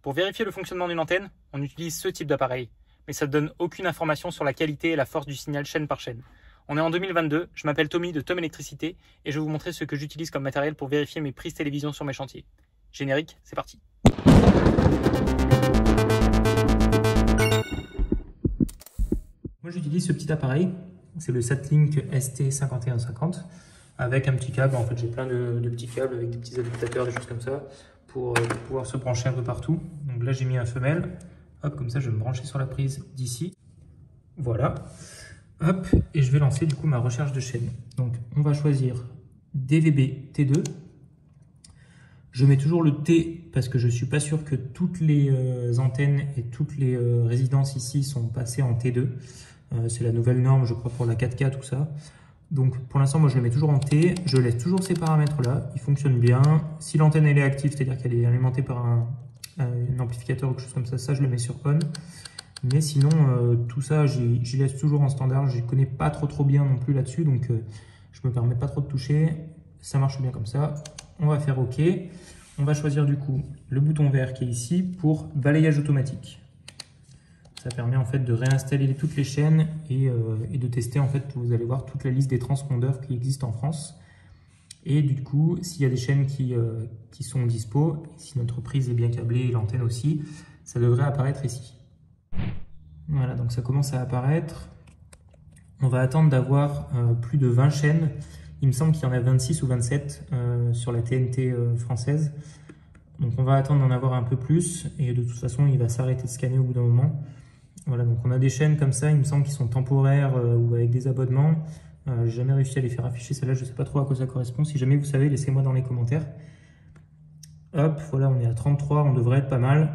Pour vérifier le fonctionnement d'une antenne, on utilise ce type d'appareil, mais ça ne donne aucune information sur la qualité et la force du signal chaîne par chaîne. On est en 2022, je m'appelle Tommy de Tom Électricité et je vais vous montrer ce que j'utilise comme matériel pour vérifier mes prises télévision sur mes chantiers. Générique, c'est parti. Moi j'utilise ce petit appareil, c'est le Satlink ST5150 avec un petit câble. En fait j'ai plein de petits câbles avec des petits adaptateurs, des choses comme ça pour pouvoir se brancher un peu partout. Donc là j'ai mis un femelle, hop, comme ça je vais me brancher sur la prise d'ici, voilà, hop, et je vais lancer du coup ma recherche de chaîne. Donc on va choisir DVB T2. Je mets toujours le T parce que je ne suis pas sûr que toutes les antennes et toutes les résidences ici sont passées en T2. C'est la nouvelle norme, je crois, pour la 4K, tout ça. Donc pour l'instant, moi je le mets toujours en T. Je laisse toujours ces paramètres-là. Ils fonctionnent bien. Si l'antenne elle est active, c'est-à-dire qu'elle est alimentée par un amplificateur ou quelque chose comme ça, je le mets sur on. Mais sinon, tout ça, j'y laisse toujours en standard. Je ne connais pas trop bien non plus là-dessus. Donc je ne me permets pas trop de toucher. Ça marche bien comme ça. On va faire OK. On va choisir du coup le bouton vert qui est ici pour balayage automatique. Ça permet en fait de réinstaller toutes les chaînes et de tester, en fait, vous allez voir toute la liste des transpondeurs qui existent en France. Et du coup, s'il y a des chaînes qui sont dispo, si notre prise est bien câblée et l'antenne aussi, ça devrait apparaître ici. Voilà, donc ça commence à apparaître. On va attendre d'avoir plus de 20 chaînes. Il me semble qu'il y en a 26 ou 27 sur la TNT française. Donc on va attendre d'en avoir un peu plus et de toute façon il va s'arrêter de scanner au bout d'un moment. Voilà, donc on a des chaînes comme ça, il me semble, qui sont temporaires ou avec des abonnements. J'ai jamais réussi à les faire afficher, celle-là je ne sais pas trop à quoi ça correspond. Si jamais vous savez, laissez-moi dans les commentaires. Hop, voilà, on est à 33, on devrait être pas mal.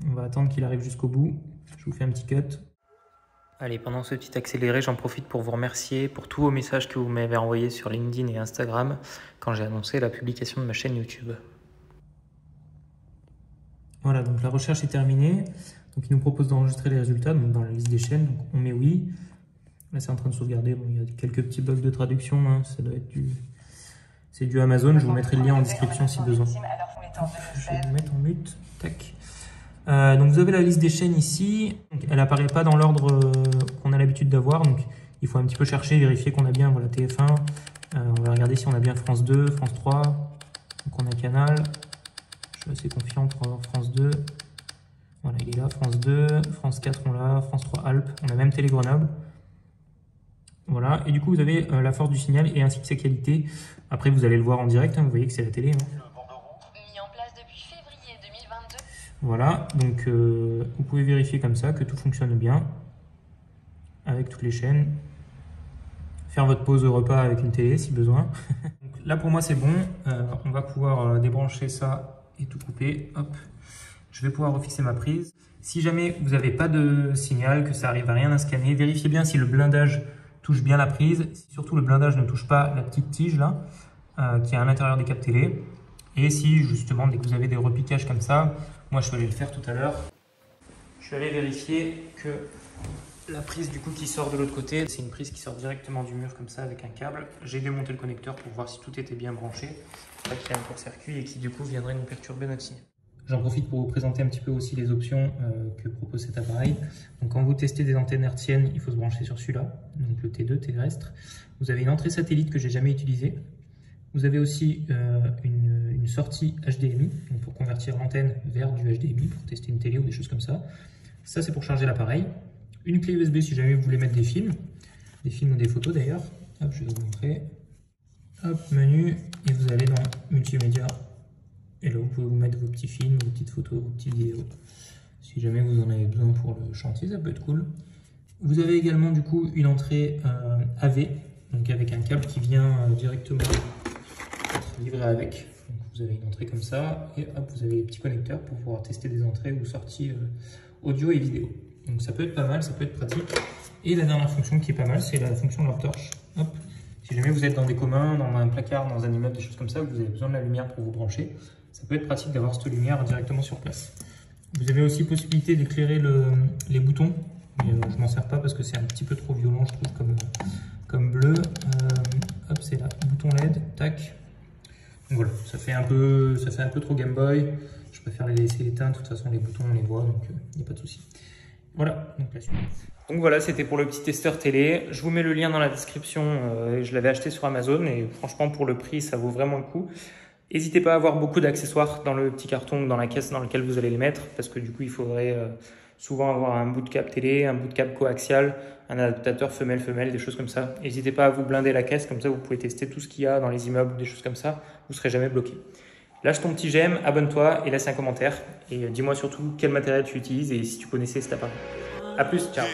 On va attendre qu'il arrive jusqu'au bout. Je vous fais un petit cut. Allez, pendant ce petit accéléré, j'en profite pour vous remercier pour tous vos messages que vous m'avez envoyés sur LinkedIn et Instagram quand j'ai annoncé la publication de ma chaîne YouTube. Voilà, donc la recherche est terminée. Donc il nous propose d'enregistrer les résultats donc dans la liste des chaînes. Donc on met oui. Là c'est en train de sauvegarder. Bon, il y a quelques petits bugs de traduction. Hein. Ça doit être c'est du Amazon. Je vous mettrai le lien en description si besoin. Je vais vous mettre en mute. Tac. Donc vous avez la liste des chaînes ici. Donc, elle apparaît pas dans l'ordre qu'on a l'habitude d'avoir. Donc il faut un petit peu chercher, vérifier qu'on a bien voilà, TF1. On va regarder si on a bien France 2, France 3. Donc on a Canal. Je suis assez confiant pour avoir France 2. Voilà, il est là, France 2, France 4 on l'a, France 3 Alpes, on a même Télé Grenoble. Voilà, et du coup vous avez la force du signal et ainsi que sa qualité. Après vous allez le voir en direct, hein, vous voyez que c'est la télé. Hein. Mis en place depuis février 2022. Voilà, donc vous pouvez vérifier comme ça que tout fonctionne bien avec toutes les chaînes. Faire votre pause repas avec une télé si besoin. Donc, là pour moi c'est bon, on va pouvoir débrancher ça et tout couper. Hop. Je vais pouvoir refixer ma prise. Si jamais vous n'avez pas de signal, que ça arrive à rien à scanner, vérifiez bien si le blindage touche bien la prise. Si surtout le blindage ne touche pas la petite tige là, qui est à l'intérieur des câbles télé. Et si justement, dès que vous avez des repiquages comme ça, moi je suis allé le faire tout à l'heure. Je suis allé vérifier que la prise du coup qui sort de l'autre côté, c'est une prise qui sort directement du mur comme ça avec un câble. J'ai démonté le connecteur pour voir si tout était bien branché. Pas qu'il y a un court-circuit et qui du coup viendrait nous perturber notre signal. J'en profite pour vous présenter un petit peu aussi les options que propose cet appareil. Donc quand vous testez des antennes hertziennes, il faut se brancher sur celui-là, donc le T2 terrestre. Vous avez une entrée satellite que j'ai jamais utilisée. Vous avez aussi une sortie HDMI, donc pour convertir l'antenne vers du HDMI, pour tester une télé ou des choses comme ça. Ça c'est pour charger l'appareil. Une clé USB si jamais vous voulez mettre des films ou des photos d'ailleurs. Hop, je vais vous montrer. Hop, menu, et vous allez dans multimédia. Et là, vous pouvez vous mettre vos petits films, vos petites photos, vos petites vidéos. Si jamais vous en avez besoin pour le chantier, ça peut être cool. Vous avez également du coup une entrée AV, donc avec un câble qui vient directement être livré avec. Donc vous avez une entrée comme ça, et hop, vous avez les petits connecteurs pour pouvoir tester des entrées ou sorties audio et vidéo. Donc ça peut être pas mal, ça peut être pratique. Et la dernière fonction qui est pas mal, c'est la fonction lampe torche. Hop. Si jamais vous êtes dans des communs, dans un placard, dans un immeuble, des choses comme ça, vous avez besoin de la lumière pour vous brancher, ça peut être pratique d'avoir cette lumière directement sur place. Vous avez aussi possibilité d'éclairer les boutons, mais je m'en sers pas parce que c'est un petit peu trop violent, je trouve, comme bleu. Hop, c'est là, bouton LED, tac. voilà, ça fait un peu trop Game Boy. Je préfère les laisser éteints. De toute façon, les boutons, on les voit, donc il n'y a pas de souci. Voilà, donc la suite. Donc voilà, c'était pour le petit testeur télé. Je vous mets le lien dans la description. Je l'avais acheté sur Amazon et franchement, pour le prix, ça vaut vraiment le coup. N'hésitez pas à avoir beaucoup d'accessoires dans le petit carton ou dans la caisse dans laquelle vous allez les mettre, parce que du coup, il faudrait souvent avoir un bout de câble télé, un bout de câble coaxial, un adaptateur femelle-femelle, des choses comme ça. N'hésitez pas à vous blinder la caisse, comme ça vous pouvez tester tout ce qu'il y a dans les immeubles, des choses comme ça. Vous ne serez jamais bloqué. Lâche ton petit j'aime, abonne-toi et laisse un commentaire. Et dis-moi surtout quel matériel tu utilises et si tu connaissais cet appareil. A plus, ciao.